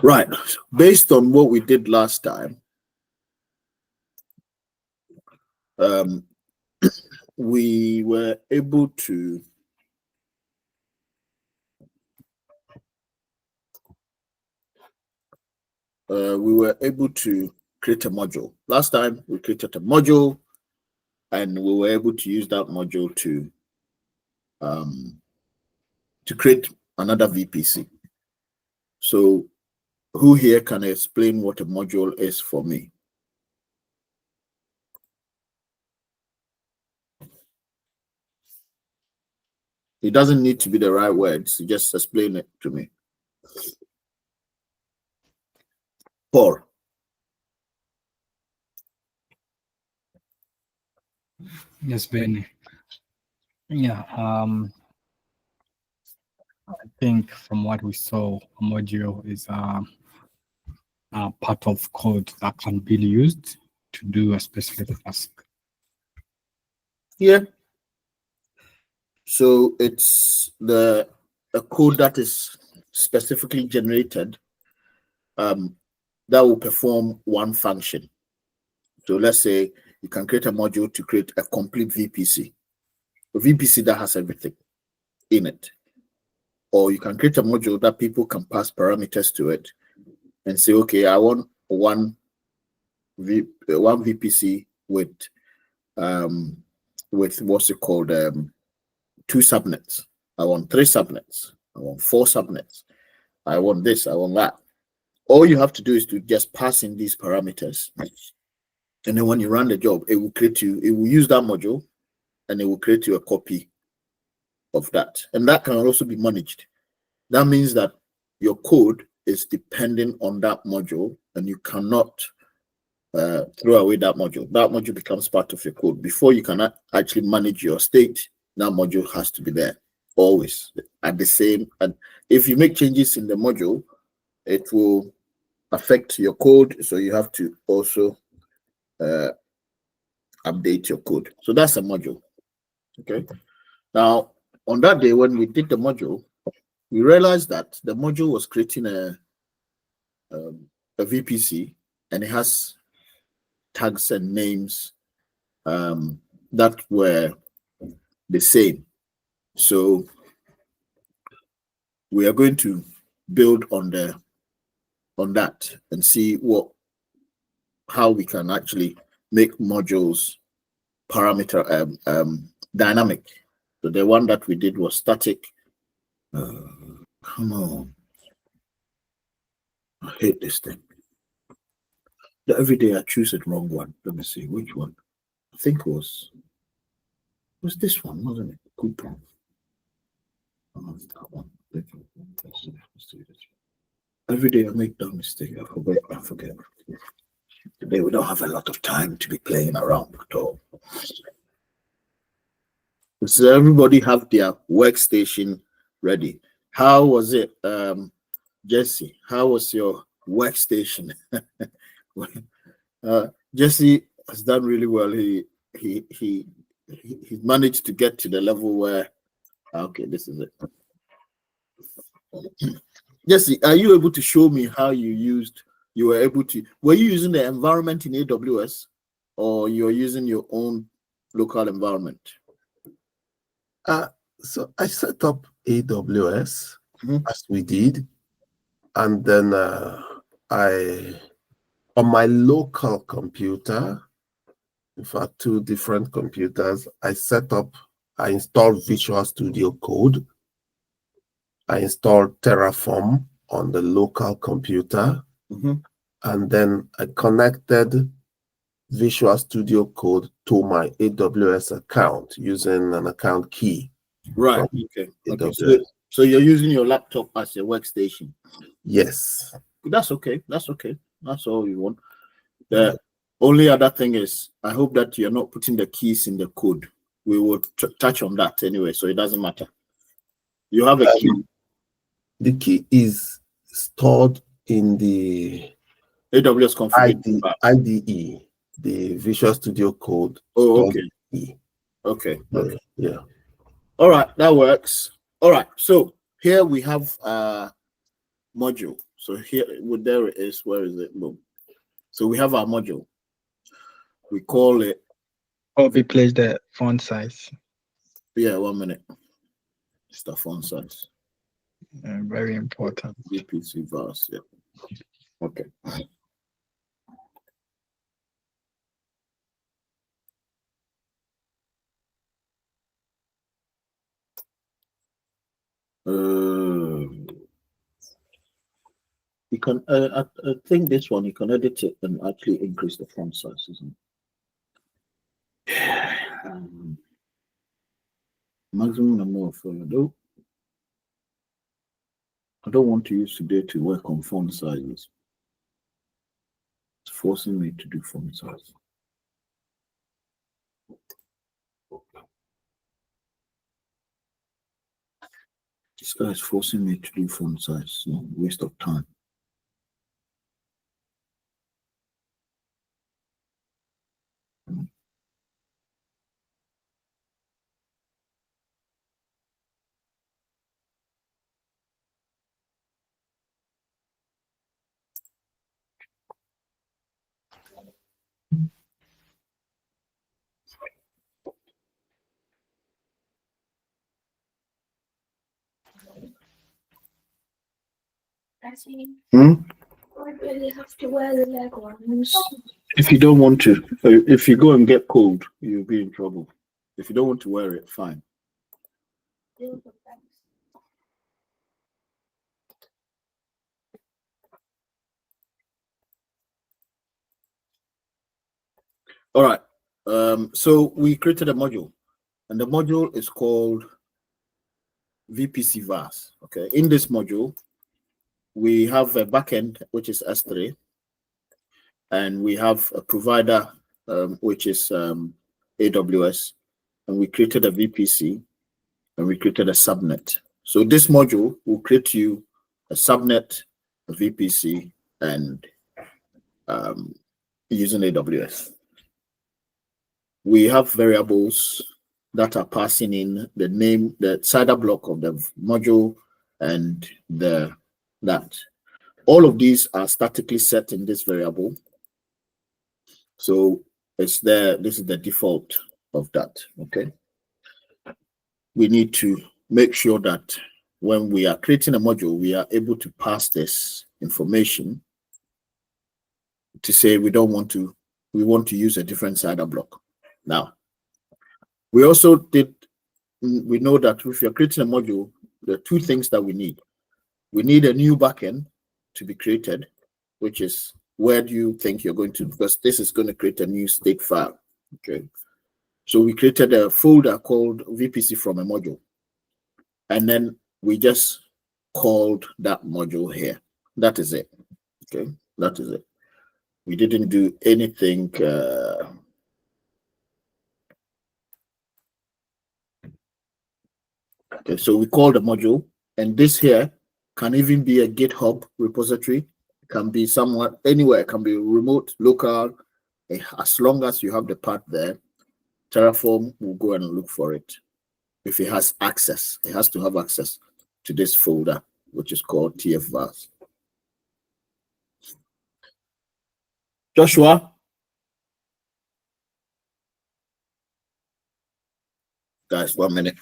Right. Based on what we did last time, we were able to create a module. Last time we created a module, and we were able to use that module to create another VPC. So who here can explain what a module is for me? It doesn't need to be the right words. You just explain it to me. Paul. Yes, Benny. Yeah, I think from what we saw, a module is a part of code that can be used to do a specific task. Yeah. So it's a code that is specifically generated that will perform one function. So let's say you can create a module to create a complete VPC, a VPC that has everything in it. Or you can create a module that people can pass parameters to it and say, okay, I want one VPC with what's it called, 2 subnets. I want 3 subnets. I want 4 subnets. I want this. I want that. All you have to do is to just pass in these parameters, and then when you run the job, it will use that module, and it will create you a copy of that. And that can also be managed. That means that your code is dependent on that module, and you cannot throw away that module. That module becomes part of your code. Before you can actually manage your state, that module has to be there always at the same. And if you make changes in the module, it will affect your code. So you have to also update your code. So that's a module. Okay. Now, on that day when we did the module, we realized that the module was creating a VPC, and it has tags and names that were the same. So we are going to build on that and see how we can actually make modules parameter dynamic. So the one that we did was static. Come on, I hate this thing. Every day I choose the wrong one. Let me see which one. I think it was this one, wasn't it? Coupon. Oh, that one. Every day I make that mistake. I forget. Today we don't have a lot of time to be playing around at all. So everybody have their workstation ready. How was it, Jesse? How was your workstation? Jesse has done really well. He managed to get to the level where okay, this is it. Jesse, are you able to show me how you were you using the environment in AWS, or you're using your own local environment? So I set up AWS as we did, and then on my local computer, in fact 2 different computers, I installed Visual Studio Code. I installed Terraform on the local computer, and then I connected Visual Studio Code to my AWS account using an account key. Right. Okay. So you're using your laptop as a workstation. Yes. That's okay. That's all you want. The only other thing is, I hope that you're not putting the keys in the code. We will touch on that anyway, so it doesn't matter. You have a key. The key is stored in the AWS configuration IDE, the Visual Studio Code. Oh, okay. Okay. Yeah. All right, that works. All right, so here we have a module. So here, there it is. Where is it? Boom. So we have our module. We call it. Or we place the font size. Yeah, 1 minute. It's the font size. Very important. VPC vars. Yeah. Okay. You can. I think this one you can edit it and actually increase the font size, isn't it? Maximum number of folder. I don't want to use today to work on font sizes. It's forcing me to do font size. This guy is forcing me to do font size. No waste of time. Hmm? I really have to wear the leg ones. If you don't want to, if you go and get cold, you'll be in trouble. If you don't want to wear it, fine. All right. So we created a module, and the module is called VPC vars. Okay. In this module, we have a backend, which is S3, and we have a provider, which is AWS, and we created a VPC, and we created a subnet. So this module will create you a subnet, a VPC, and using AWS. We have variables that are passing in the name, the CIDR block of the module, and that. All of these are statically set in this variable. So it's there. This is the default of that. Okay. We need to make sure that when we are creating a module, we are able to pass this information to say we want to use a different CIDR block. Now, we also we know that if you're creating a module, there are two things that we need. We need a new backend to be created, which is where do you think you're going to, because this is going to create a new state file. Okay. So we created a folder called VPC from a module. And then we just called that module here. That is it. Okay. That is it. We didn't do anything. Okay, so we call the module, and this here can even be a GitHub repository. It can be somewhere, anywhere. It can be remote, local. As long as you have the path there, Terraform will go and look for it. If it has access, it has to have access to this folder, which is called TFVars. Joshua? Guys, 1 minute.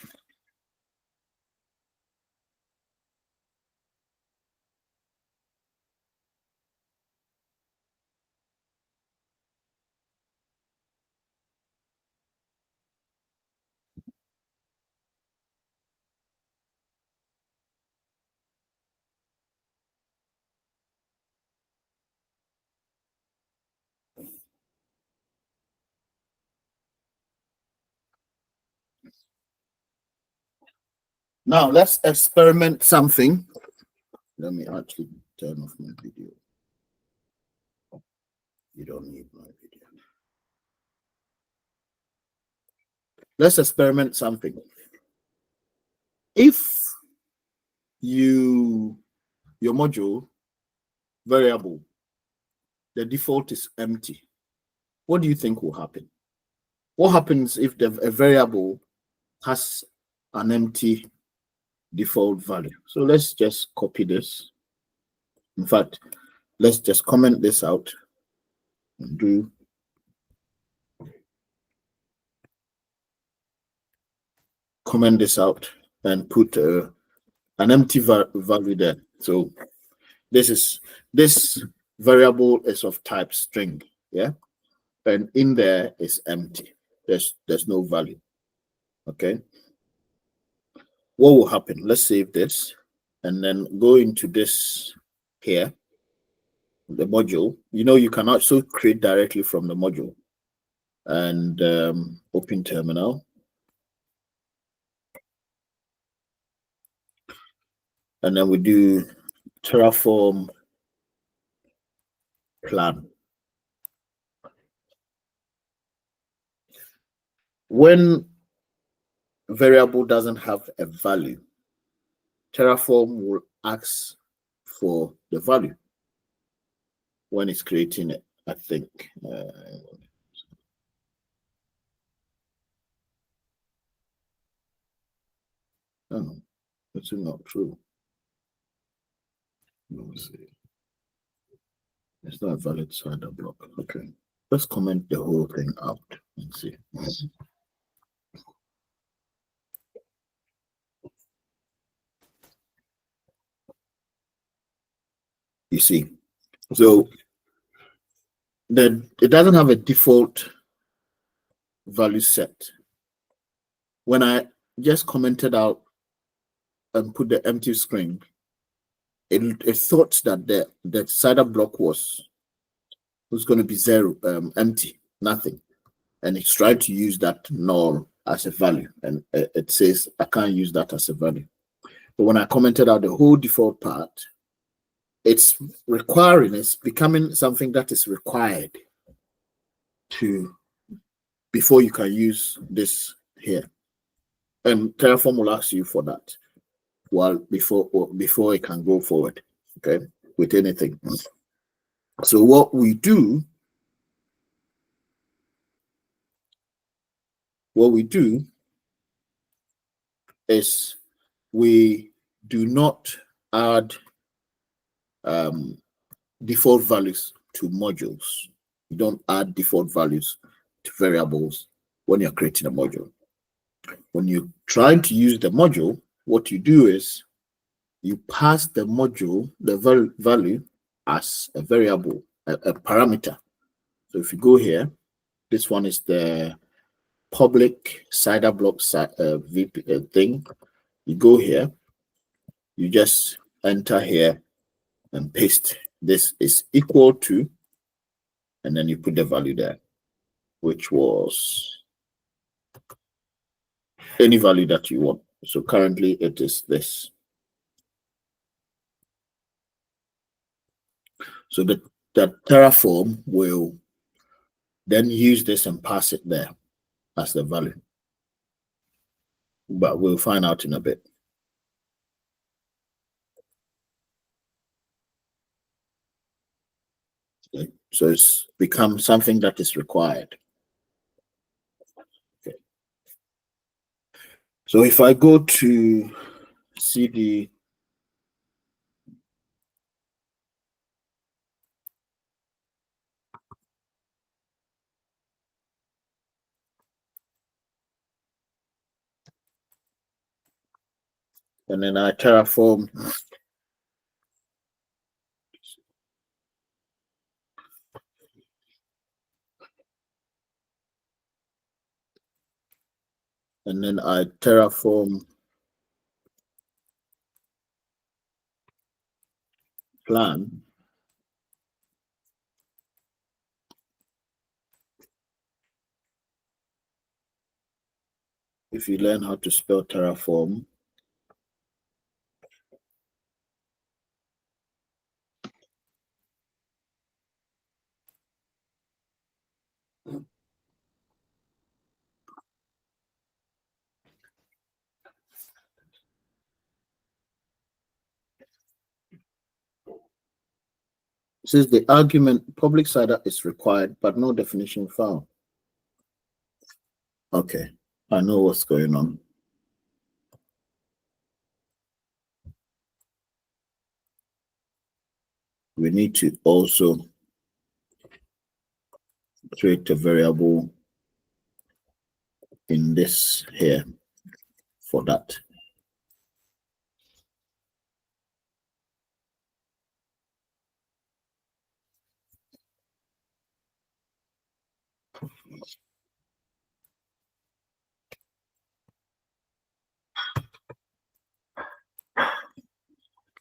Now let's experiment something. Let me actually turn off my video. You don't need my video. Let's experiment something. If your module variable, the default is empty, what do you think will happen? What happens if a variable has an empty default value? So let's just copy this. In fact, let's just comment this out and do comment this out and put an empty value there. So this variable is of type string, yeah, and in there is empty. There's no value. Okay. What will happen? Let's save this and then go into this here, the module. You know, you can also create directly from the module and open terminal. And then we do Terraform plan. When variable doesn't have a value, Terraform will ask for the value when it's creating it, I think. Oh, that's not true. Let me see. It's not a valid CIDR block. Okay. Let's comment the whole thing out and see. You see, so then it doesn't have a default value set. When I just commented out and put the empty string, it thought that the CIDR block was going to be zero, empty, nothing, and it's trying to use that null as a value, and it says I can't use that as a value. But when I commented out the whole default part, it's becoming something that is required to before you can use this here, and Terraform will ask you for that before it can go forward, okay, with anything. So what we do is we do not add default values to modules. You don't add default values to variables when you're creating a module. When you're trying to use the module, what you do is you pass the module the value as a variable, a parameter. So if you go here, this one is the public CIDR block VP thing. You go here, you just enter here and paste. This is equal to, and then you put the value there, which was any value that you want. So currently it is this. So the Terraform will then use this and pass it there as the value. But we'll find out in a bit. Okay. So it's become something that is required. Okay. So if I go to CD, and then I Terraform, and then I Terraform plan, if you learn how to spell Terraform, says the argument public CIDR is required, but no definition found. Okay, I know what's going on. we need to also create a variable in this here for that.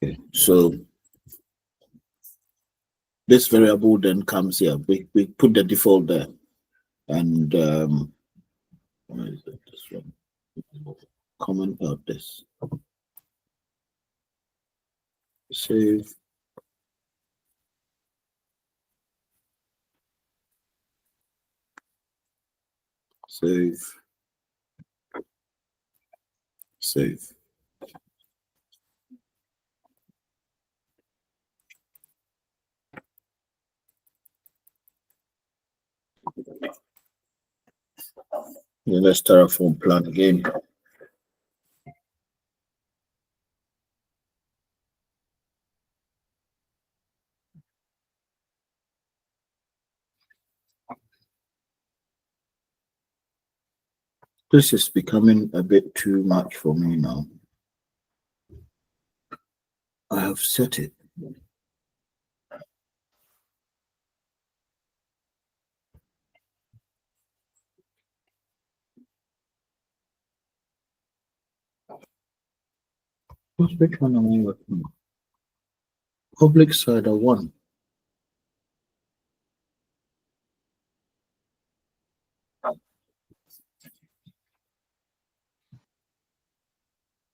Okay, so this variable then comes here. We put the default there, and where is it? This one. Comment out this. Save. Save. Save. Yeah, let's Terraform plan again. This is becoming a bit too much for me now. I have set it. Which one am I working on? Public CIDR 1.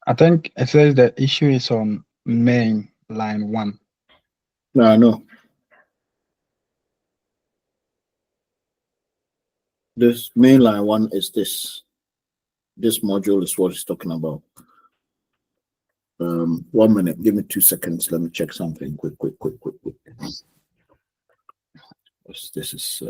I think it says the issue is on main line 1. No, I know. This mainline one is this. This module is what it's talking about. 1 minute. Give me 2 seconds. Let me check something. Quick. This is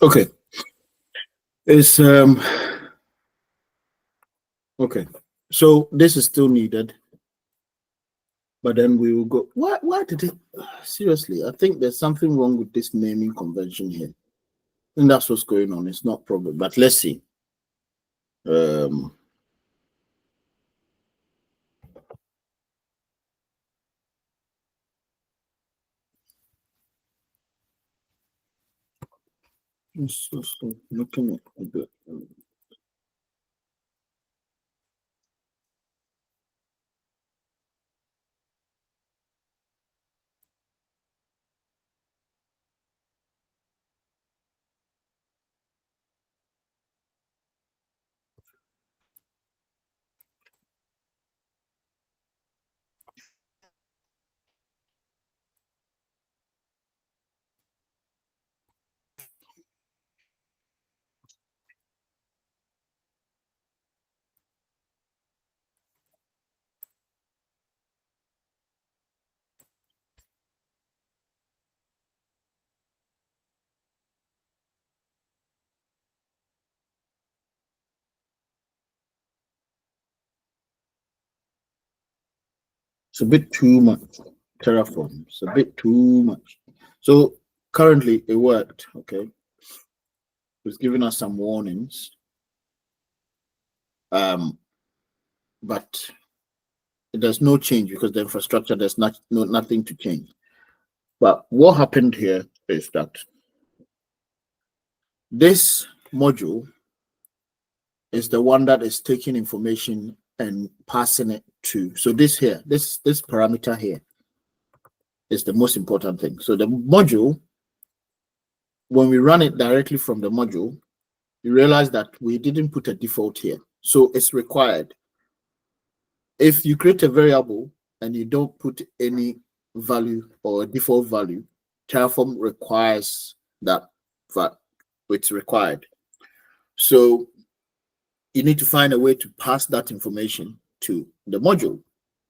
okay. It's okay. So this is still needed, but then we will go. Why did it? Seriously, I think there's something wrong with this naming convention here, and that's what's going on. It's not problem, but let's see. So looking at a bit. It's a bit too much. Terraform. It's a bit too much. So currently it worked. Okay. It's giving us some warnings. But there's no change because the infrastructure, there's nothing to change. But what happened here is that this module is the one that is taking information and passing it to. So this here, this parameter here is the most important thing. So the module, when we run it directly from the module, you realize that we didn't put a default here. So it's required. If you create a variable and you don't put any value or a default value, Terraform requires that, it's required. So you need to find a way to pass that information to the module.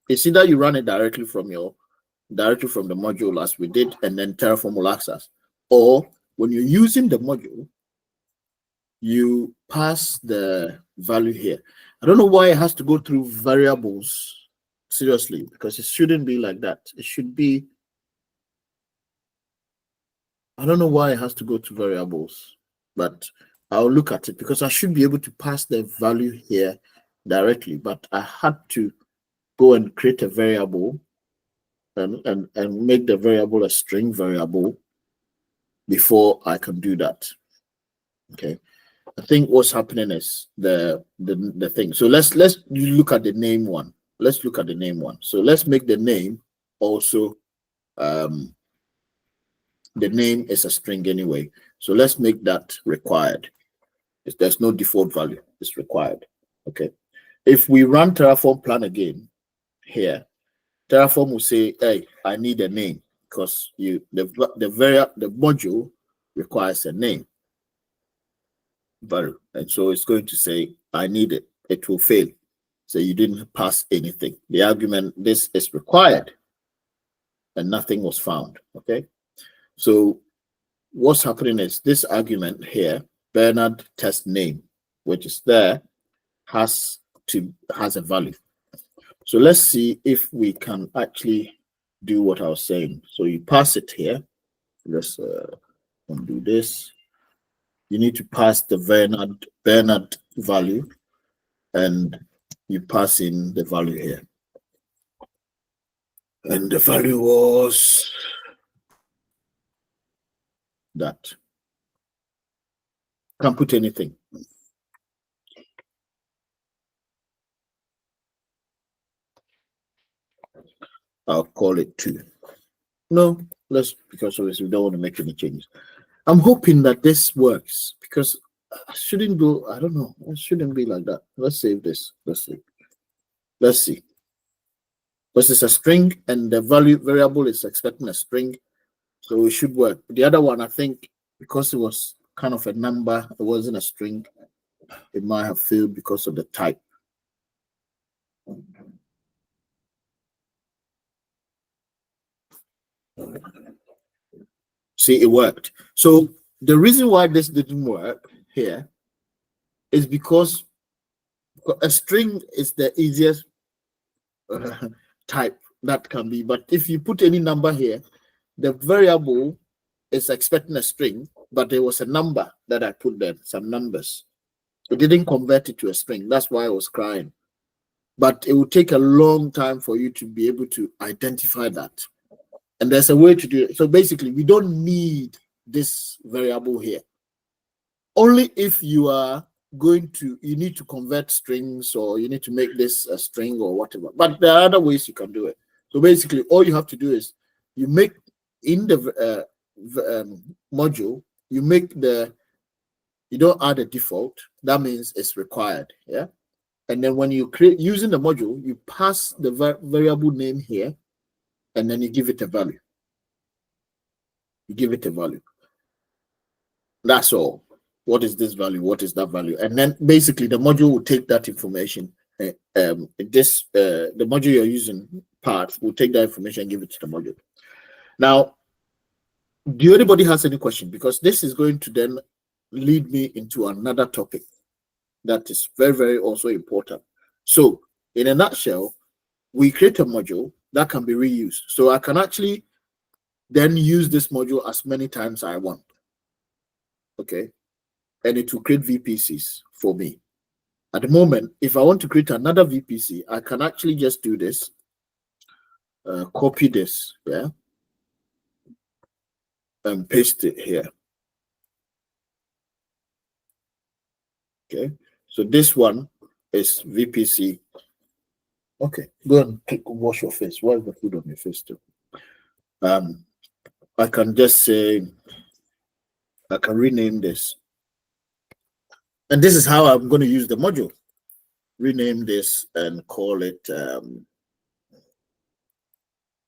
It's either you run it directly from the module as we did, and then Terraform will access, or when you're using the module, you pass the value here. I don't know why it has to go through variables, seriously, because it shouldn't be like that. It should be, I don't know why it has to go to variables, but I'll look at it because I should be able to pass the value here directly, but I had to go and create a variable and make the variable a string variable before I can do that. Okay. I think what's happening is the thing. So let's look at the name one. Let's look at the name one. So let's make the name also the name is a string anyway. So let's make that required. If there's no default value, it's required. Okay. If we run Terraform plan again here, Terraform will say, hey, I need a name because the module requires a name value. And so it's going to say, I need it. It will fail. So you didn't pass anything. The argument, this is required, and nothing was found. Okay. So what's happening is this argument here, Bernard test name, which is there, has a value. So let's see if we can actually do what I was saying. So you pass it here. Let's undo this. You need to pass the Bernard value, and you pass in the value here. And the value was that. Can't put anything. I'll call it 2. No, because obviously we don't want to make any changes. I'm hoping that this works because I shouldn't go, I don't know, it shouldn't be like that. Let's save this. Let's see. This is a string and the value variable is expecting a string. So it should work. The other one, I think, because it was kind of a number, it wasn't a string, it might have failed because of the type. See, it worked. So the reason why this didn't work here is because a string is the easiest type that can be. But if you put any number here, the variable is expecting a string, but there was a number that I put there, some numbers. It didn't convert it to a string. That's why I was crying. But it would take a long time for you to be able to identify that. And there's a way to do it. So basically, we don't need this variable here. Only if you are you need to convert strings, or you need to make this a string or whatever. But there are other ways you can do it. So basically, all you have to do is you make in the module, you don't add a default. That means it's required. Yeah. And then when you create using the module, you pass the variable name here, and then you give it a value. You give it a value. That's all. What is this value? What is that value? And then basically the module will take that information. The module you're using part will take that information and give it to the module. Now, do anybody has any question? Because this is going to then lead me into another topic that is very, very also important. So in a nutshell, we create a module that can be reused. So I can actually then use this module as many times I want. Okay. And it will create VPCs for me. At the moment, if I want to create another VPC, I can actually just do this, copy this, yeah, and paste it here. Okay. So this one is VPC. Okay, go and wash your face. Why is the food on your face too? I can just say, I can rename this. And this is how I'm going to use the module. Rename this and call it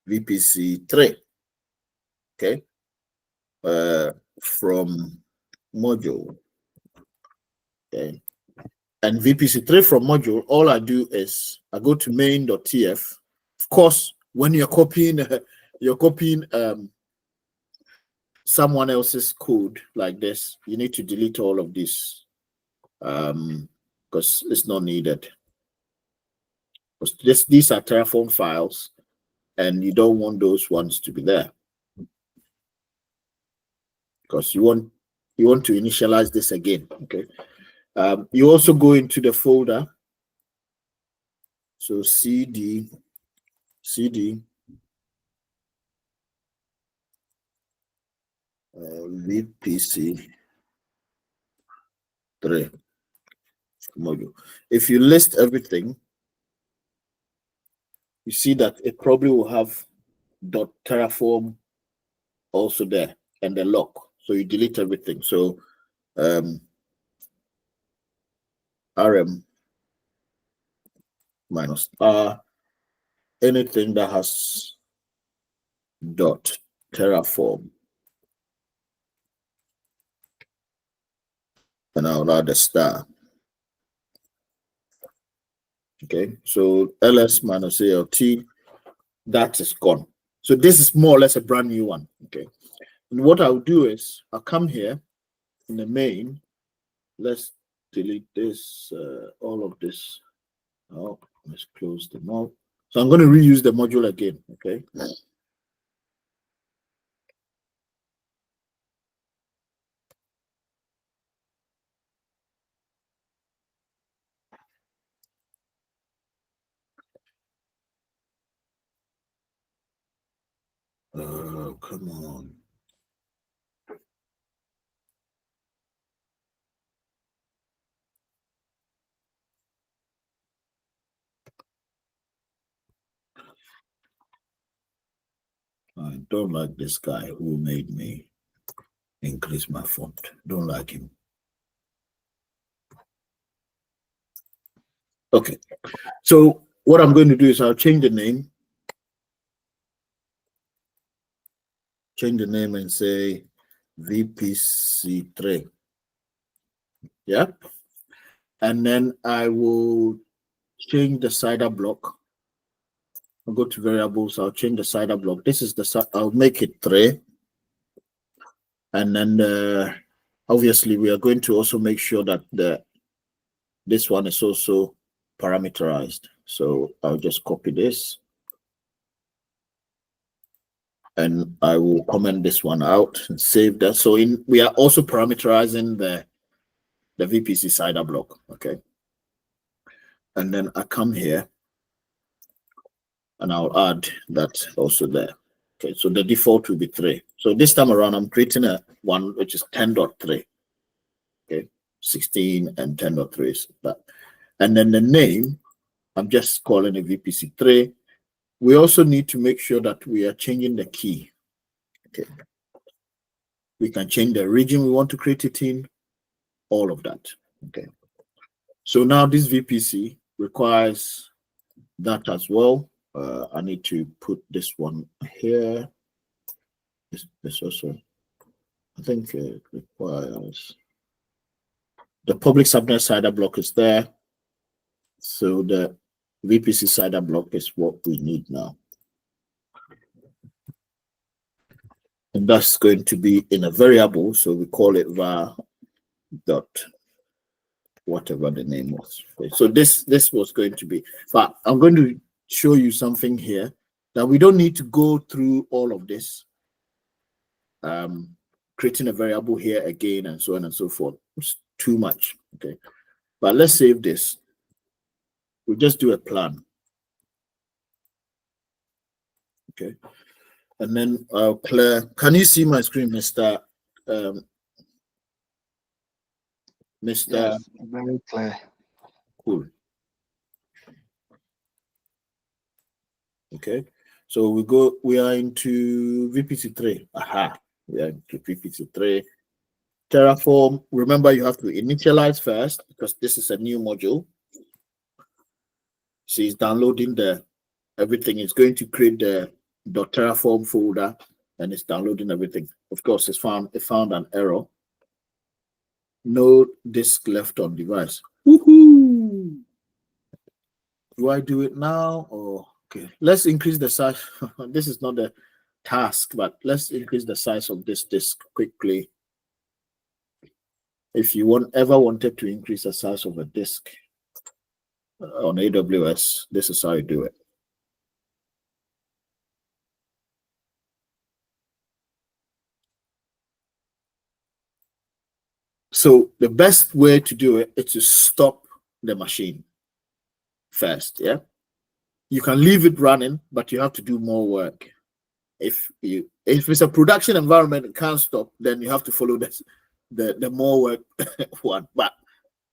VPC3. Okay. From module. Okay. And VPC3 from module, all I do is I go to main.tf. Of course, when you're copying someone else's code like this, you need to delete all of this because it's not needed. Because these are Terraform files, and you don't want those ones to be there. Because you want to initialize this again. Okay. You also go into the folder. So cd VPC3 module. If you list everything, you see that it probably will have .terraform also there and the lock. So you delete everything. So rm minus r, anything that has .terraform, and I'll add a star. Okay, so ls minus alt, that is gone. So this is more or less a brand new one. Okay, and what I'll do is I'll come here in the main. Let's delete this, all of this. Oh, let's close them all. So I'm going to reuse the module again. Okay. Oh, come on. I don't like this guy who made me increase my font. Don't like him. Okay. So what I'm going to do is I'll change the name. Change the name and say VPC3. Yeah. And then I will change the CIDR block. I'll go to variables. I'll change the CIDR block. This is the, I'll make it 3. And then obviously we are going to also make sure that this one is also parameterized. So I'll just copy this. And I will comment this one out and save that. So we are also parameterizing the VPC CIDR block. Okay. And then I come here and I'll add that also there. Okay, so the default will be 3. So this time around, I'm creating a one which is 10.3. Okay, 16 and 10.3 is that. And then the name, I'm just calling it VPC3. We also need to make sure that we are changing the key. Okay. We can change the region we want to create it in, all of that. Okay. So now this VPC requires that as well. I need to put this one here. This also, I think it requires the public subnet CIDR block is there. So the VPC CIDR block is what we need now. And that's going to be in a variable. So we call it var dot whatever the name was. Okay, so this was going to be, but I'm going to show you something here Now we don't need to go through all of this, creating a variable here again and so on and so forth. It's too much. Okay, but let's save this. We'll just do a plan. Okay, and then I'll clear. Can you see my screen, Mr. Mr. Yes, very clear. Cool. Okay, so we are into VPC3. Aha, we are into VPC3. Terraform, remember you have to initialize first because this is a new module. So it's downloading everything. It's going to create the .terraform folder and it's downloading everything. Of course, it found an error. No disk left on device. Woohoo! Do I do it now or okay? Let's increase the size. This is not the task, but let's increase the size of this disk quickly. If you ever wanted to increase the size of a disk on AWS, this is how you do it. So the best way to do it is to stop the machine first. Yeah, you can leave it running, but you have to do more work. If it's a production environment, it can't stop. Then you have to follow this, the more work one. But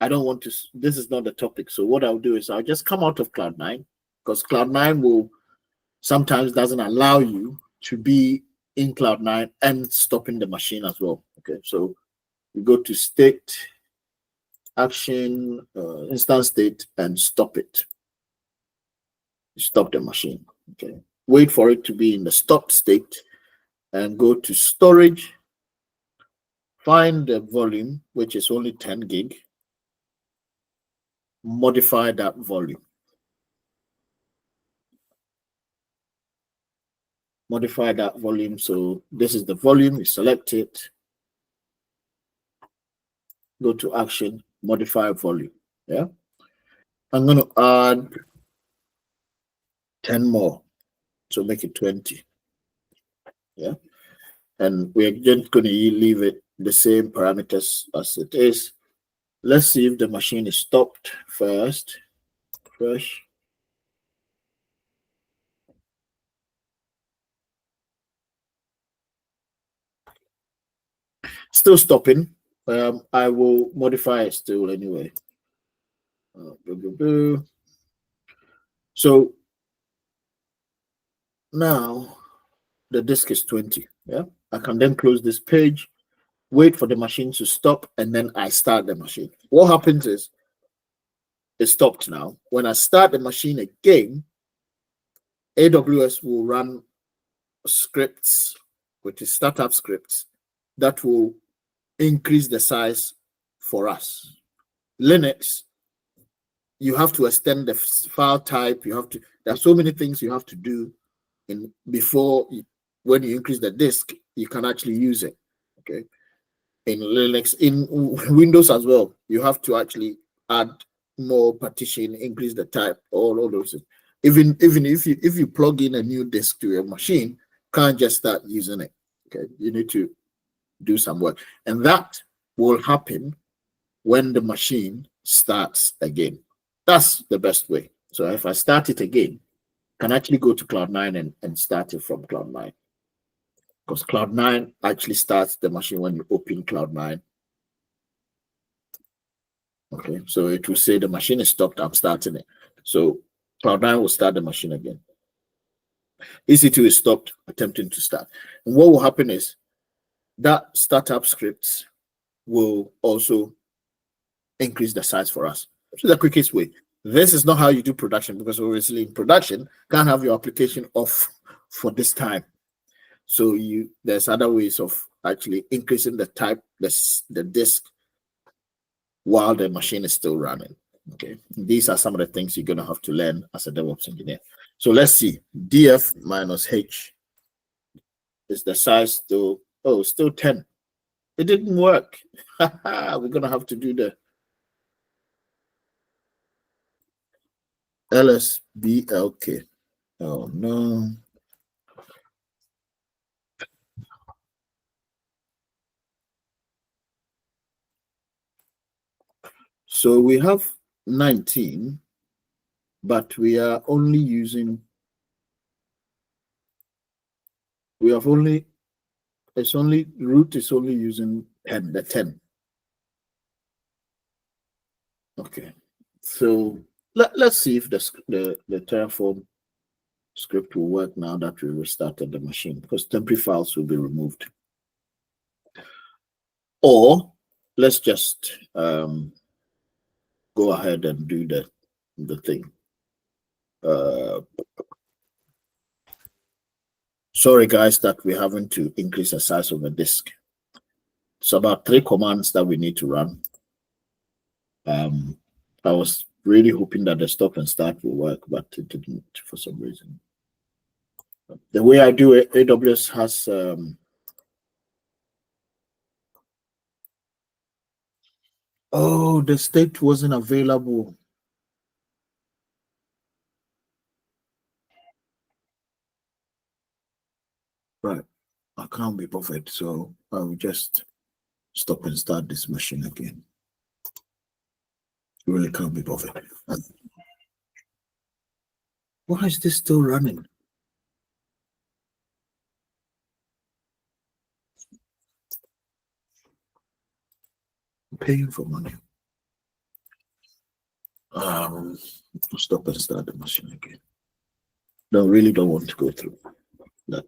I don't want to. This is not the topic. So what I'll do is I'll just come out of Cloud9 because Cloud9 will sometimes doesn't allow you to be in Cloud9 and stopping the machine as well. Okay, so you go to state, action, instance state, and stop it. Stop the machine. Okay, wait for it to be in the stop state and go to storage. Find the volume, which is only 10 gig. Modify that volume. Modify that volume. So this is the volume. You select it. Go to action, modify volume. Yeah. I'm going to add 10 more. So make it 20. Yeah. And we're just going to leave it the same parameters as it is. Let's see if the machine is stopped first. Fresh. Still stopping. I will modify it still anyway. So now the disk is 20. Yeah, I can then close this page, wait for the machine to stop, and then I start the machine. What happens is it stopped now. When I start the machine again, AWS will run scripts, which is startup scripts, that will increase the size for us. Linux, you have to extend the file type. There are so many things you have to do when you increase the disk, you can actually use it. Okay. In Linux, in Windows as well, you have to actually add more partition, increase the type, all those things. Even if you plug in a new disk to your machine, you can't just start using it. Okay, you need to do some work, and that will happen when the machine starts again. That's the best way. So if I start it again, I can actually go to Cloud9 and start it from Cloud9. Because Cloud9 actually starts the machine when you open Cloud9. Okay, so it will say the machine is stopped, I'm starting it. So Cloud9 will start the machine again. EC2 is stopped, attempting to start. And what will happen is that startup scripts will also increase the size for us. This is the quickest way. This is not how you do production, because obviously in production, can't have your application off for this time. So there's other ways of actually increasing the type, the disk, while the machine is still running. Okay, these are some of the things you're going to have to learn as a DevOps engineer. So let's see, df minus h is the size still, still 10. It didn't work. We're going to have to do the lsblk. Oh no, So we have 19, but we are only using, it's only, root is only using 10, the 10. Okay. So let's see if the Terraform script will work now that we restarted the machine, because temporary files will be removed. Or let's just go ahead and do the thing. Sorry guys that we're having to increase the size of the disk. It's about 3 commands that we need to run. I was really hoping that the stop and start will work, but it didn't for some reason. The way I do it, AWS has oh, the state wasn't available. Right. I can't be bothered, so I will just stop and start this machine again. Really can't be bothered. Why is this still running? I'm paying for money. Stop and start the machine again. No, really don't want to go through that.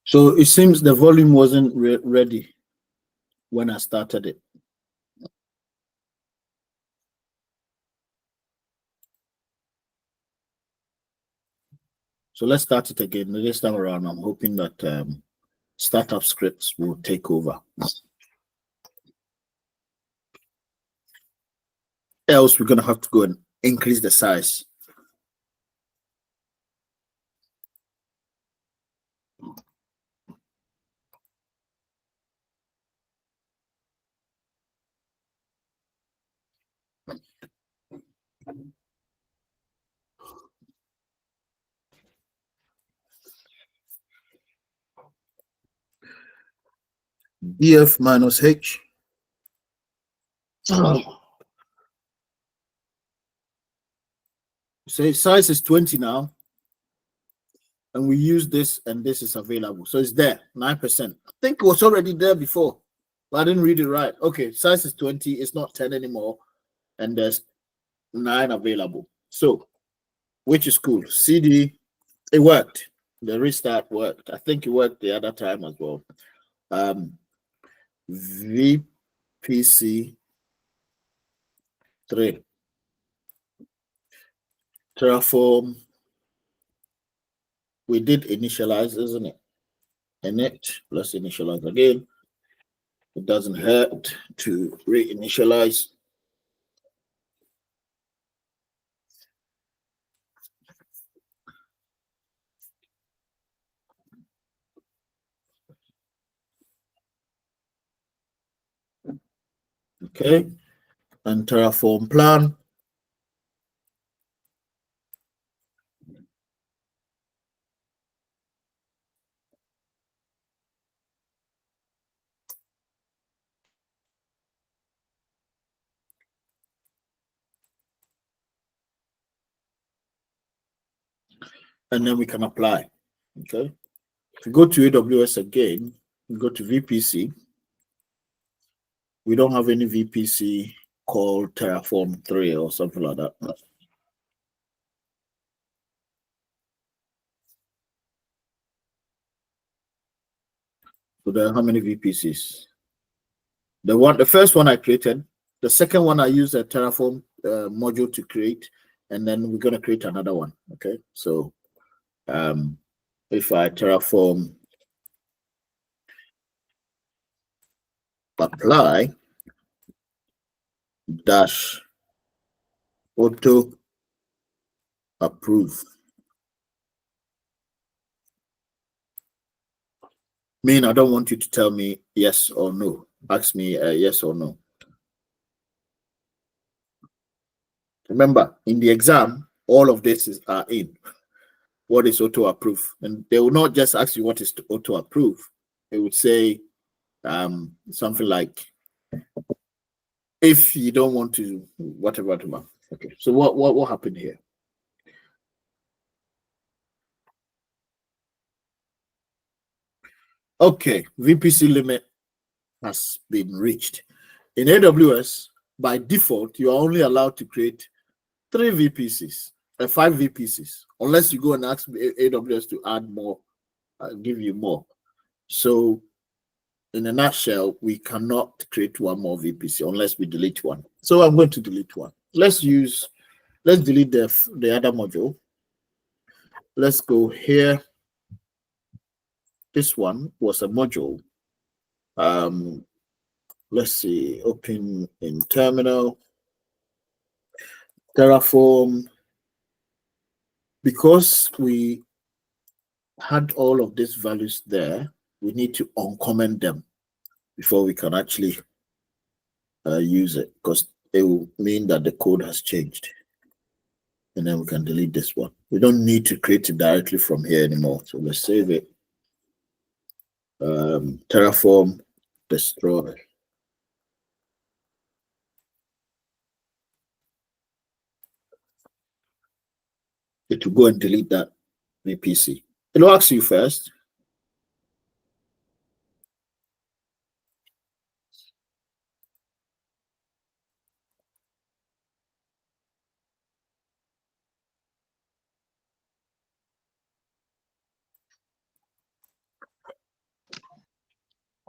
So it seems the volume wasn't ready when I started it. So let's start it again. This time around, I'm hoping that startup scripts will take over. Else, we're going to have to go and increase the size. df minus h. Say size is 20 now. And we use this, and this is available. So it's there, 9%. I think it was already there before, but I didn't read it right. Okay, size is 20, it's not 10 anymore, and there's 9 available. So, which is cool. CD, it worked. The restart worked. I think it worked the other time as well. VPC 3. Terraform. We did initialize, isn't it? Init, let's initialize again. It doesn't hurt to reinitialize. Okay, and Terraform plan. And then we can apply. Okay, if you go to AWS again, you go to VPC. We don't have any VPC called Terraform 3 or something like that. So there are how many VPCs? The first one I created, the second one I used a Terraform module to create, and then we're going to create another one. Okay, so if I Terraform apply dash auto approve, mean I don't want you to tell me yes or no. Ask me yes or no. Remember, in the exam, all of this are in. What is auto approve? And they will not just ask you what is auto approve. They would say something like, if you don't want to, whatever. Okay. So what happened here? Okay, VPC limit has been reached. In AWS, by default, you are only allowed to create 3 VPCs, 5 VPCs, unless you go and ask AWS to add more, give you more. So, in a nutshell, we cannot create one more VPC unless we delete one. So I'm going to delete one. Let's delete the other module. Let's go here. This one was a module. Let's see, open in terminal, Terraform. Because we had all of these values there, we need to uncomment them before we can actually use it, because it will mean that the code has changed. And then we can delete this one. We don't need to create it directly from here anymore. So let's save it. Terraform destroy. It will go and delete that VPC. It'll ask you first.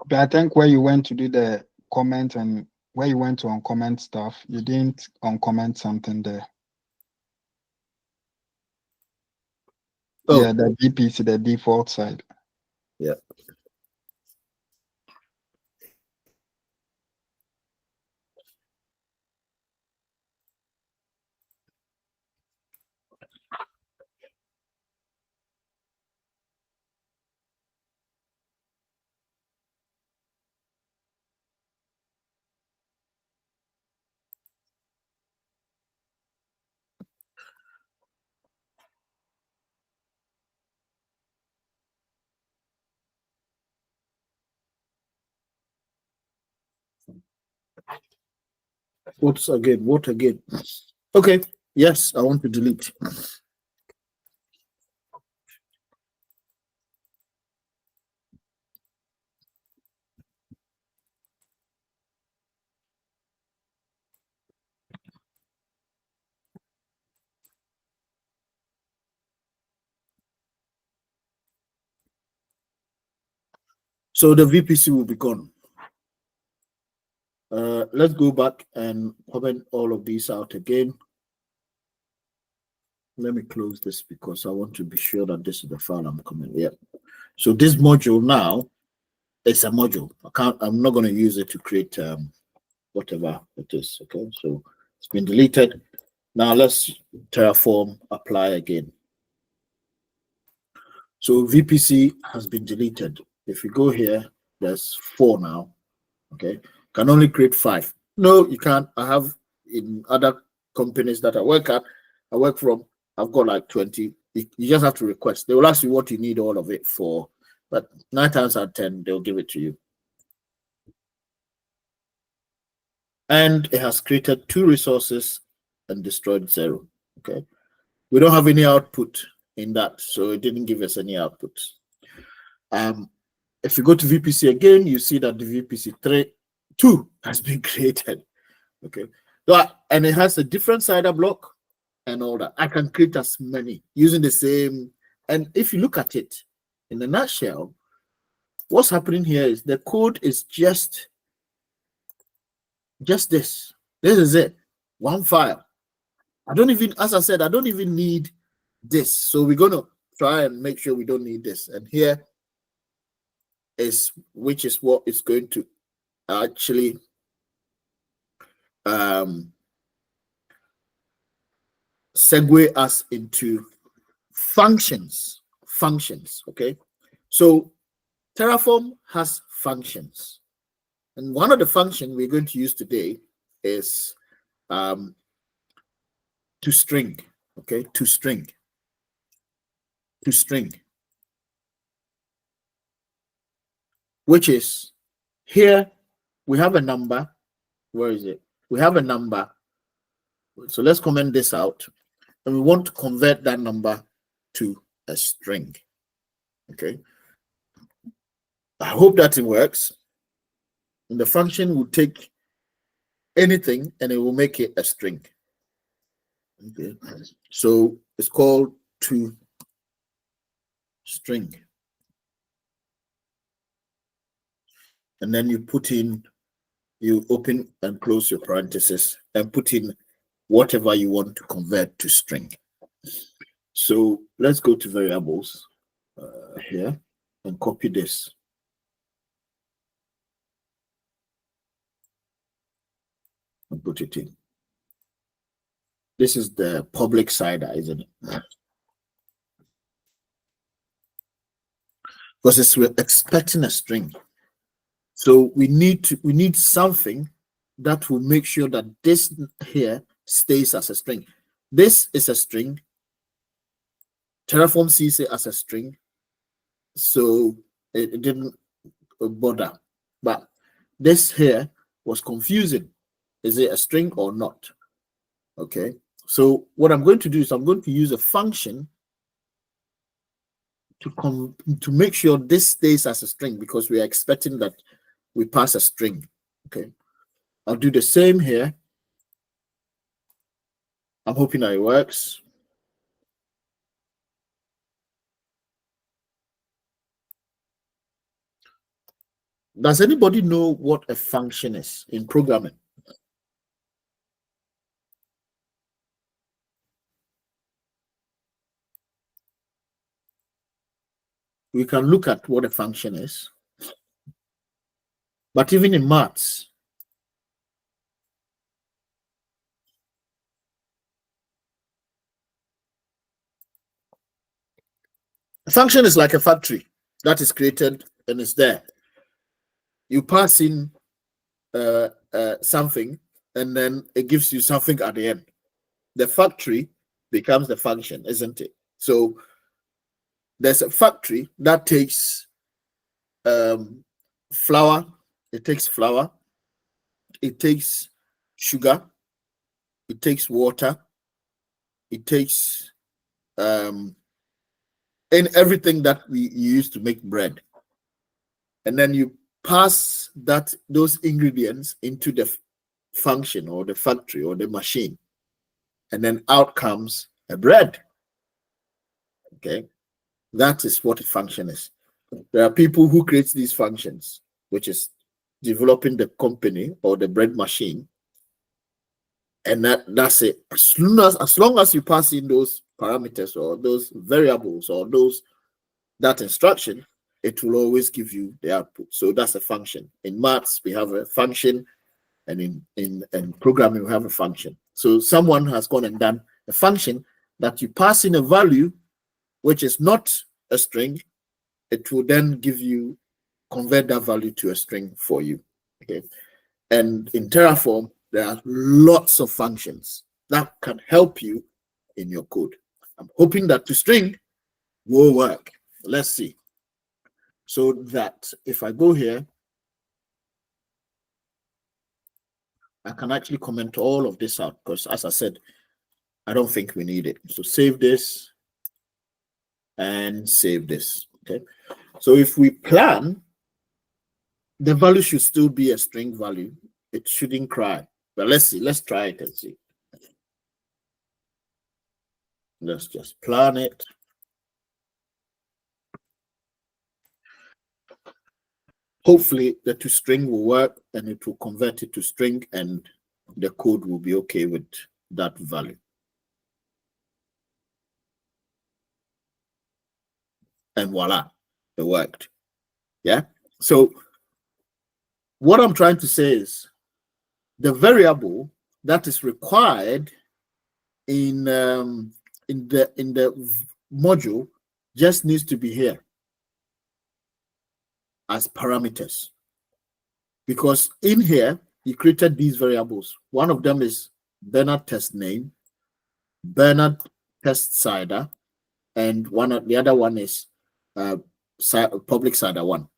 But I think where you went to do the comment and where you went to uncomment stuff, you didn't uncomment something there. Oh. Yeah, the VPC, the default side. Yeah. What again? Okay. Yes, I want to delete. So the VPC will be gone. Let's go back and comment all of these out again. Let me close this because I want to be sure that this is the file I'm coming. Yeah. So this module now is a module. I'm not going to use it to create whatever it is. Okay. So it's been deleted. Now let's Terraform apply again. So VPC has been deleted. If you go here, there's 4 now. Okay. Can only create 5. No, you can't. I have in other companies that I work from, I've got like 20. You just have to request. They will ask you what you need all of it for, but 9 times out of 10, they'll give it to you. And it has created 2 resources and destroyed 0. Okay. We don't have any output in that, so it didn't give us any output. If you go to VPC again, you see that the VPC 2 has been created. Okay. So, and it has a different CIDR block and all that. I can create as many using the same. And if you look at it in a nutshell, what's happening here is the code is just Just this. This is it. One file. I don't even, as I said, I don't even need this. So we're going to try and make sure we don't need this. And here is, which is what is going to actually segue us into functions. Okay. So Terraform has functions. And one of the functions we're going to use today is tostring. Okay, tostring. Which is here we have a number. Where is it? We have a number. So let's comment this out. And we want to convert that number to a string. Okay. I hope that it works. And the function will take anything and it will make it a string. Okay. So it's called toString. And then you put in, you open and close your parentheses and put in whatever you want to convert to string. So let's go to variables here and copy this. And put it in. This is the public CIDR, isn't it? Because we're expecting a string. So we need something that will make sure that this here stays as a string. This is a string. Terraform sees it as a string. So it didn't bother. But this here was confusing. Is it a string or not? Okay. So what I'm going to do is I'm going to use a function to make sure this stays as a string, because we are expecting that we pass a string. Okay. I'll do the same here. I'm hoping that it works. Does anybody know what a function is in programming? We can look at what a function is. But even in maths, a function is like a factory that is created and is there. You pass in something, and then it gives you something at the end. The factory becomes the function, isn't it? So there's a factory that takes flour. It takes flour. It takes sugar. It takes water. It takes and everything that we use to make bread. And then you pass those ingredients into the function or the factory or the machine, and then out comes a bread. Okay, that is what a function is. There are people who create these functions, which is developing the company or the bread machine, and that's it. As long as you pass in those parameters or those variables or that instruction, it will always give you the output. So that's a function. In maths, we have a function, and in programming, we have a function. So someone has gone and done a function that you pass in a value, which is not a string. It will then convert that value to a string for you. Okay. And in Terraform, there are lots of functions that can help you in your code. I'm hoping that tostring will work. Let's see. So that if I go here, I can actually comment all of this out, because as I said, I don't think we need it. So save this and save this. Okay. So if we plan, the value should still be a string value. It shouldn't cry. But let's see. Let's try it and see. Let's just plan it. hopefully the toString will work and it will convert it to string and the code will be okay with that value. And voila, it worked. Yeah. So what I'm trying to say is the variable that is required in the module just needs to be here as parameters, because in here you created these variables. One of them is Bernard test name, Bernard test CIDR, and the other one is public CIDR 1.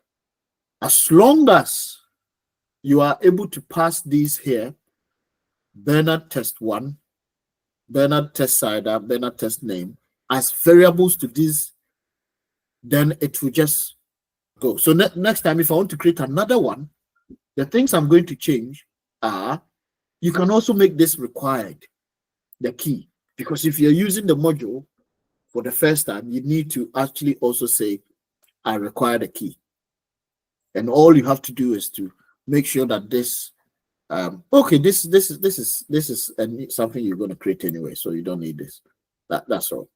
As long as you are able to pass these here, Bernard test 1, Bernard test CIDR, Bernard test name, as variables to these, then it will just go. So next time, if I want to create another one, the things I'm going to change are, you can also make this required, the key, because if you're using the module for the first time, you need to actually also say, I require the key. And all you have to do is to make sure that this, okay, this is something you're going to create anyway, so you don't need this. That's all.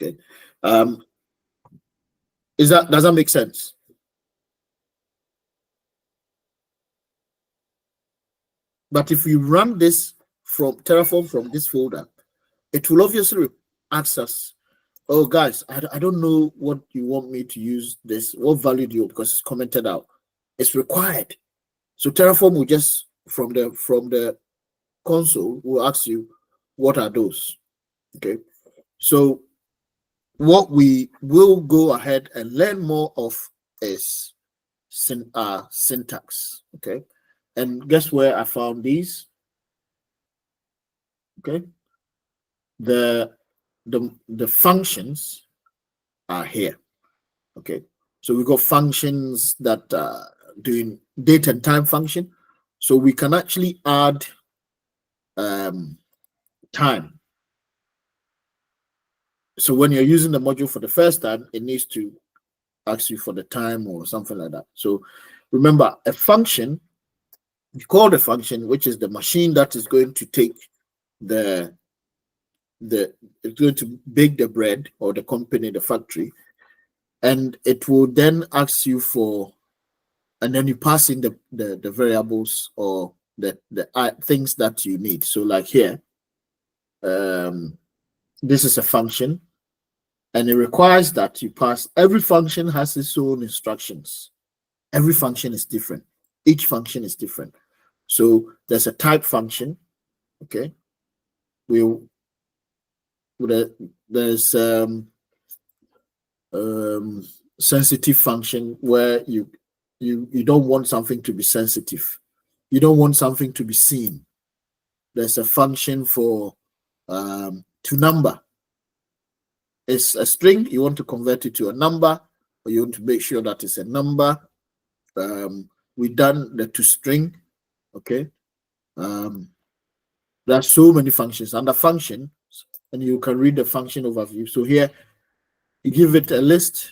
Okay. Does that make sense? But if we run this from Terraform from this folder, it will obviously ask us, oh guys, I don't know what you want me to use this. What value do you, because it's commented out. It's required. So Terraform will just from the console will ask you, what are those? Okay. So what we will go ahead and learn more of is syntax. Okay. And guess where I found these? Okay. The functions are here. Okay. So we got functions that are doing date and time function. So we can actually add time. So when you're using the module for the first time, it needs to ask you for the time or something like that. So remember, a function, you call the function, which is the machine that is going to take it's going to bake the bread, or the company, the factory, and it will then ask you for, and then you pass in the variables or the things that you need. So like here, this is a function, and it requires that you pass, every function has its own instructions. Every function is different. Each function is different. So there's a type function. Okay. There's sensitive function where you don't want something to be sensitive. You don't want something to be seen. There's a function for to number. It's a string, you want to convert it to a number, or you want to make sure that it's a number. We've done the toString. Okay. There are so many functions under function, and you can read the function overview. So here you give it a list,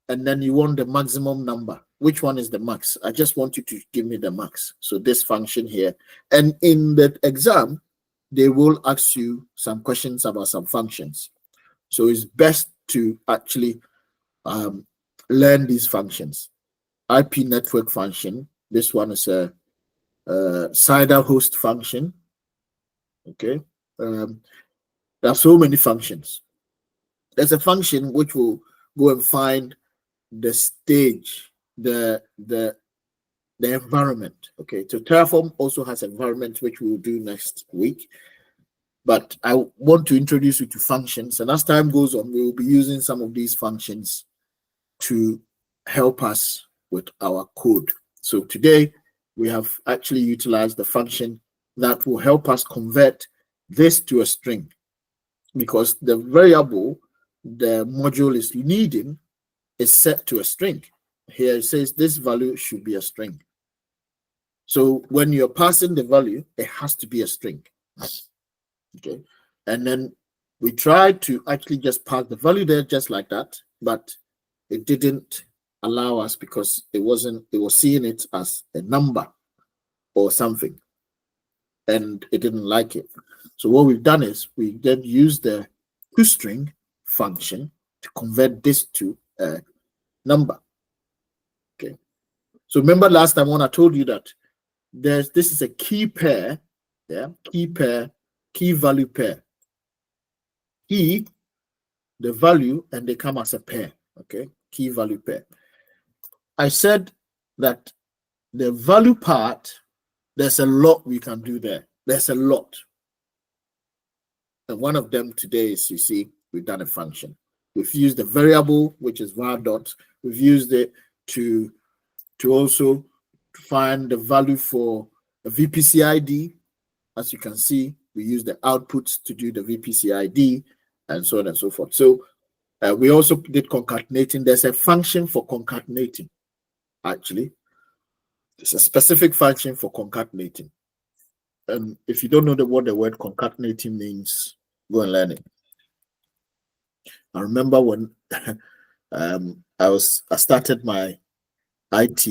and then you want the maximum number. Which one is the max? I just want you to give me the max. So this function here, and in the exam, they will ask you some questions about some functions. So it's best to actually learn these functions. IP network function. This one is a CIDR host function. Okay. There are so many functions. There's a function which will go and find the stage, the environment. Okay. So Terraform also has environment, which we'll do next week. But I want to introduce you to functions, and as time goes on, we will be using some of these functions to help us with our code. So today we have actually utilized the function that will help us convert this to a string, because the variable the module is needing is set to a string. Here it says this value should be a string. So when you're passing the value, it has to be a string. Okay. And then we tried to actually just pass the value there just like that, but it didn't allow us because it was seeing it as a number or something, and it didn't like it. So what we've done is we then use the tostring function to convert this to a number. Okay. So remember last time when I told you that this is a key pair, yeah, key value pair. Key, the value, and they come as a pair. Okay, key value pair. I said that the value part, there's a lot we can do there. There's a lot. And one of them today is, you see, we've done a function. We've used the variable, which is var dot. We've used it to also find the value for a VPC ID. As you can see, we use the outputs to do the VPC ID and so on and so forth. So we also did concatenating. There's a function for concatenating, actually. It's a specific function for concatenating. And if you don't know what the word concatenating means, go and learn it. I remember when I started my IT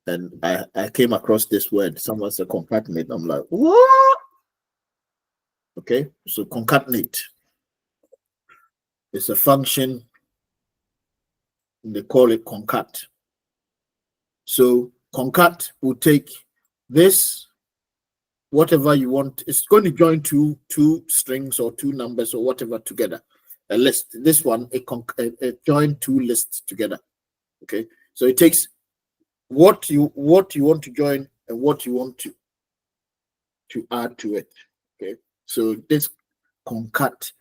and I came across this word. Someone said concatenate. I'm like, what? Okay, so concatenate. It's a function. They call it concat. So concat will take this, whatever you want. It's going to join two strings or two numbers or whatever together. A list. This one, it join two lists together. Okay, so it takes what you want to join and what you want to add to it. Okay, so this concat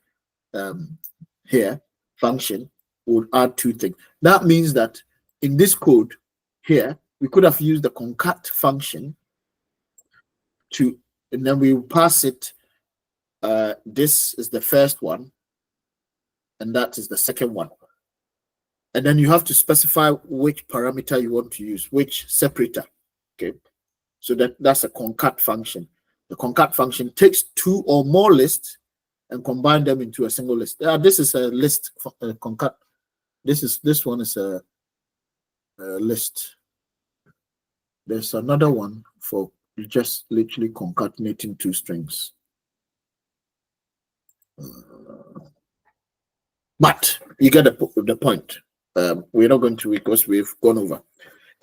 here function would add two things. That means that in this code here, we could have used the concat function to, and then we pass it. This is the first one, and that is the second one. And then you have to specify which parameter you want to use, which separator. Okay, so that's a concat function. The concat function takes two or more lists and combine them into a single list. This is a list concat. This one is a list. There's another one for just literally concatenating two strings. But you get the point. We're not going to, because we've gone over.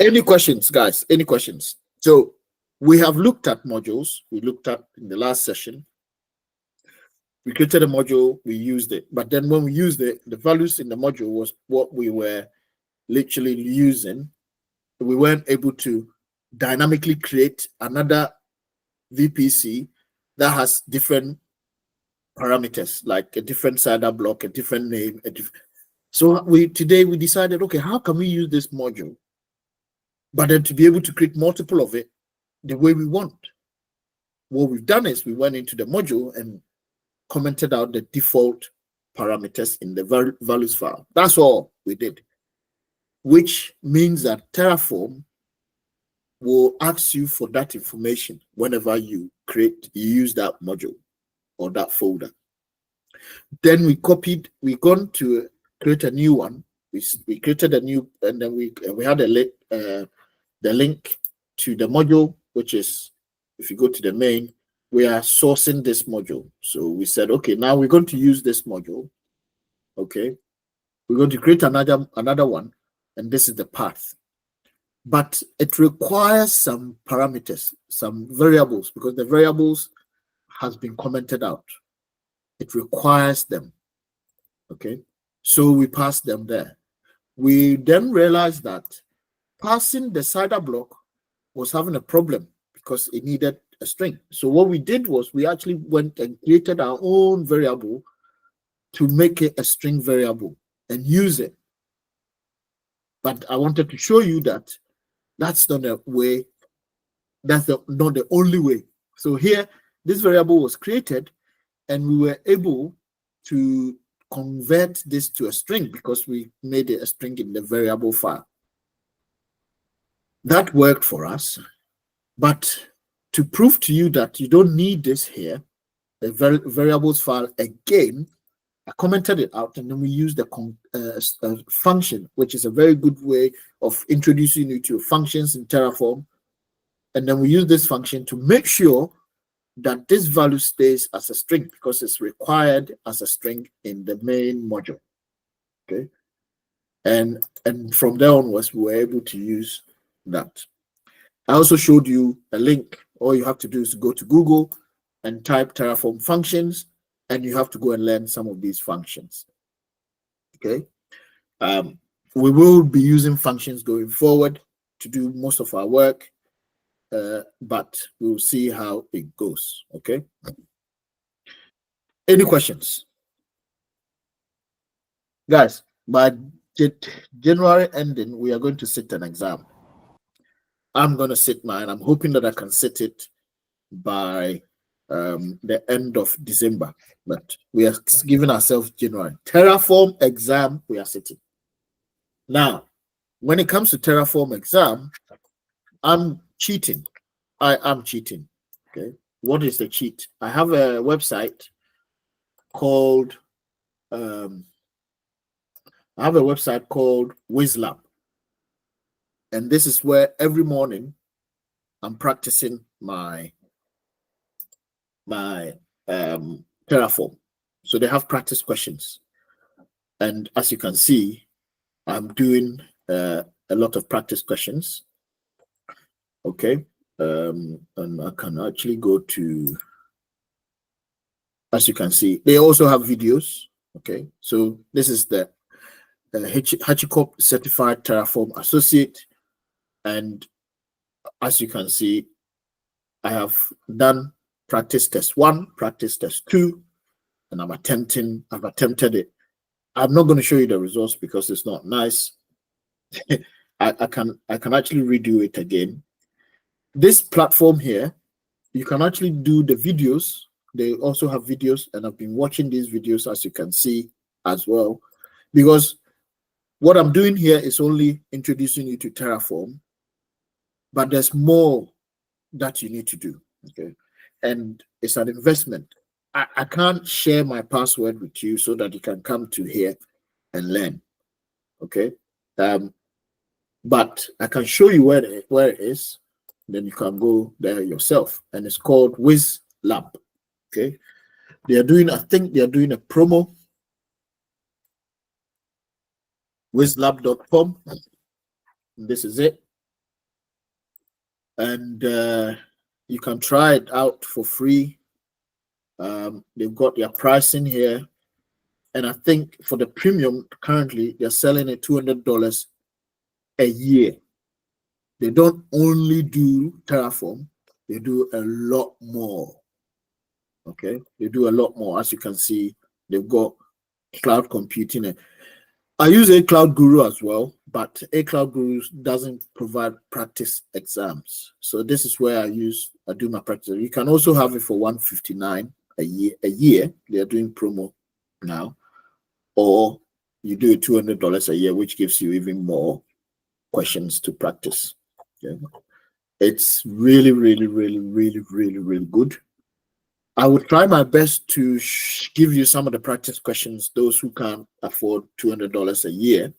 Any questions, guys? Any questions? So we have looked at modules. We looked at in the last session. We created a module, we used it. But then when we used it, the values in the module was what we were literally using. We weren't able to dynamically create another VPC that has different parameters, like a different CIDR block, a different name. So today we decided, okay, how can we use this module, but then to be able to create multiple of it the way we want? What we've done is we went into the module and commented out the default parameters in the values file. That's all we did, which means that Terraform will ask you for that information whenever you use that module or that folder. Then we're going to create a new one. We created a new, and then we had the link to the module, which is, if you go to the main, we are sourcing this module. So we said, okay, now we're going to use this module. Okay, we're going to create another one, and this is the path. But it requires some parameters, some variables, because the variables has been commented out. It requires them. Okay, so we pass them there. We then realized that passing the CIDR block was having a problem because it needed a string. So what we did was we actually went and created our own variable to make it a string variable and use it. But I wanted to show you that that's not the way, that's not the only way. So here, this variable was created and we were able to convert this to a string because we made it a string in the variable file. That worked for us. But to prove to you that you don't need this here, the variables file again, I commented it out, and then we use the function, which is a very good way of introducing you to functions in Terraform. And then we use this function to make sure that this value stays as a string, because it's required as a string in the main module. Okay. And from there onwards, we were able to use that. I also showed you a link. All you have to do is go to Google and type Terraform functions, and you have to go and learn some of these functions. Okay. We will be using functions going forward to do most of our work, but we'll see how it goes. Okay. Any questions? Guys, by January ending, we are going to sit an exam. I'm going to sit mine. I'm hoping that I can sit it by the end of December, but we are giving ourselves January. Terraform exam, we are sitting. Now, when it comes to Terraform exam, I'm cheating. I am cheating. Okay. What is the cheat? I have a website called WizLab. And this is where every morning I'm practicing my Terraform. So they have practice questions. And as you can see, I'm doing a lot of practice questions. Okay. And I can actually go to, as you can see, they also have videos. Okay. So this is the HashiCorp Certified Terraform Associate. And as you can see, I have done practice test 1, practice test 2, and I've attempted it. I'm not going to show you the results because it's not nice. I can actually redo it again. This platform here, you can actually do the videos. They also have videos, and I've been watching these videos, as you can see as well, because what I'm doing here is only introducing you to Terraform, but there's more that you need to do. Okay. And it's an investment. I can't share my password with you so that you can come to here and learn. Okay. But I can show you where it is. Then you can go there yourself. And it's called WizLab. Okay. I think they are doing a promo. WizLab.com. This is it. And you can try it out for free. They've got their pricing here. And I think for the premium, currently, they're selling at $200 a year. They don't only do Terraform, they do a lot more. Okay, they do a lot more. As you can see, they've got cloud computing. I use a Cloud Guru as well, but a Cloud Guru doesn't provide practice exams. So this is where I do my practice. You can also have it for $159 a year. They are doing promo now, or you do $200 a year, which gives you even more questions to practice. Okay. It's really, really, really, really, really, really good. I will try my best to give you some of the practice questions, those who can't afford $200 a year.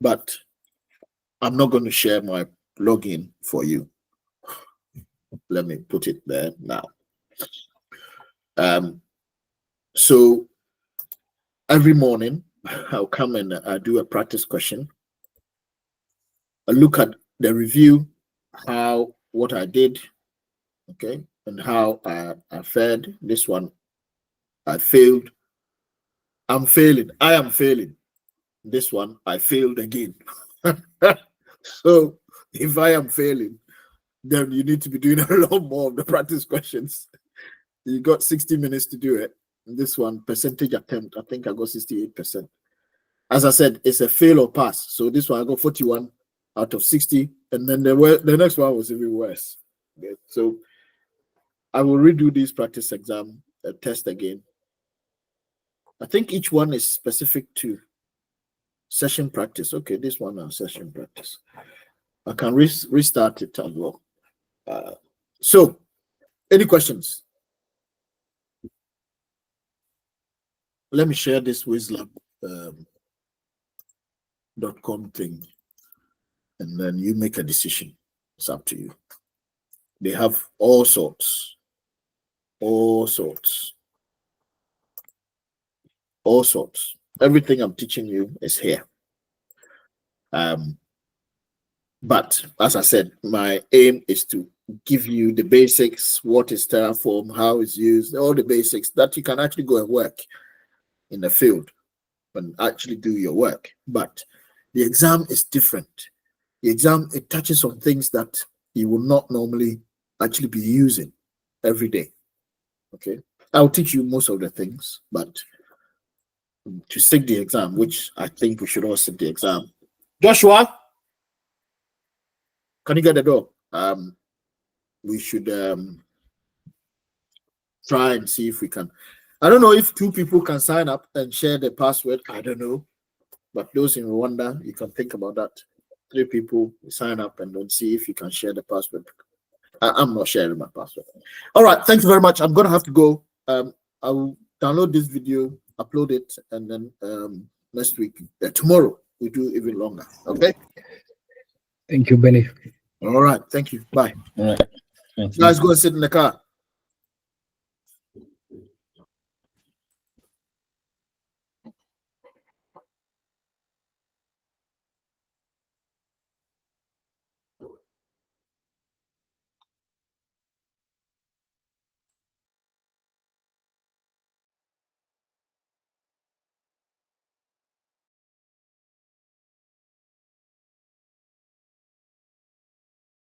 But I'm not going to share my login for you. Let me put it there now. So every morning, I'll come and do a practice question. I look at the review, what I did, okay, and how I fared. This one, I failed. I'm failing. I am failing. This one, I failed again. So if I am failing, then you need to be doing a lot more of the practice questions. You got 60 minutes to do it. And this one, percentage attempt, I think I got 68%. As I said, it's a fail or pass. So this one, I got 41 out of 60. And then the next one was even worse. Okay. So I will redo this practice exam test again. I think each one is specific to session practice. Okay, this one is session practice. I can restart it as well. So, any questions? let me share this Wizlab .com thing, and then you make a decision. It's up to you. They have all sorts. Everything I'm teaching you is here. But as I said, my aim is to give you the basics. What is Terraform? How it's used? All the basics that you can actually go and work in the field and actually do your work. But the exam is different. The exam, it touches on things that you will not normally actually be using every day. Okay, I'll teach you most of the things, but to sit the exam, which I think we should all sit the exam. Joshua, can you get the door? We should try and see if we can. I don't know if 2 people can sign up and share the password. I don't know, but those in Rwanda, you can think about that. 3 people sign up and then see if you can share the password. I'm not sharing my password. All right, thank you very much. I'm gonna have to go. I will download this video, upload it, and then next week, tomorrow, we do even longer. Okay. Thank you, Benny. All right. Thank you. Bye. All right. Thank you. Guys, go and sit in the car.